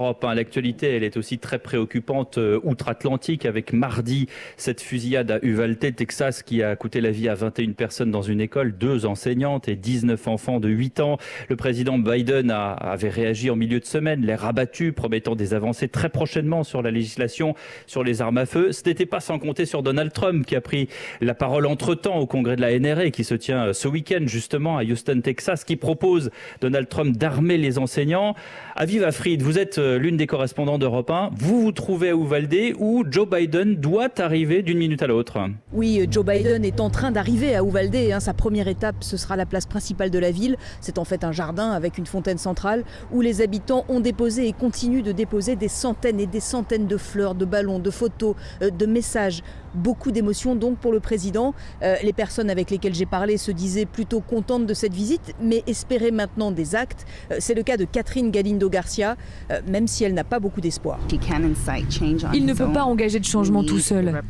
Europe 1. L'actualité, elle est aussi très préoccupante outre-Atlantique avec mardi cette fusillade à Uvalde, Texas, qui a coûté la vie à 21 personnes dans une école, 2 enseignantes et 19 enfants de 8 ans. Le président Biden avait réagi en milieu de semaine, l'air abattu, promettant des avancées très prochainement sur la législation sur les armes à feu. Ce n'était pas sans compter sur Donald Trump qui a pris la parole entre-temps au congrès de la NRA qui se tient ce week-end justement à Houston, Texas, qui propose, Donald Trump, d'armer les enseignants. Aviva Fried, vous êtes l'une des correspondantes d'Europe 1. Vous vous trouvez à Uvalde où Joe Biden doit arriver d'une minute à l'autre. Oui, Joe Biden est en train d'arriver à Uvalde. Sa première étape, ce sera la place principale de la ville. C'est en fait un jardin avec une fontaine centrale où les habitants ont déposé et continuent de déposer des centaines et des centaines de fleurs, de ballons, de photos, de messages. Beaucoup d'émotions donc pour le président. Les personnes avec lesquelles j'ai parlé se disaient plutôt contentes de cette visite, mais espéraient maintenant des actes. C'est le cas de Catherine Galindo Garcia, même si elle n'a pas beaucoup d'espoir. Il ne peut pas engager de changement tout seul.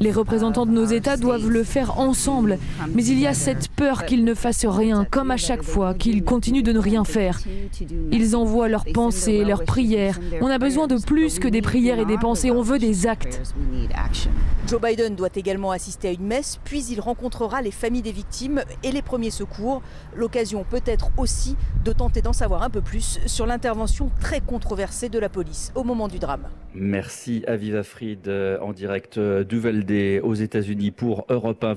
Les représentants de nos États doivent le faire ensemble. Mais il y a cette peur qu'ils ne fassent rien, comme à chaque fois, qu'ils continuent de ne rien faire. Ils envoient leurs pensées, leurs prières. On a besoin de plus que des prières et des pensées, on veut des actes. Joe Biden doit également assister à une messe, puis il rencontrera les familles des victimes et les premiers secours. L'occasion peut-être aussi de tenter d'en savoir un peu plus sur l'intervention très controversée de la police au moment du drame. Merci Aviva Fried en direct d'Uvalde aux États-Unis pour Europe 1.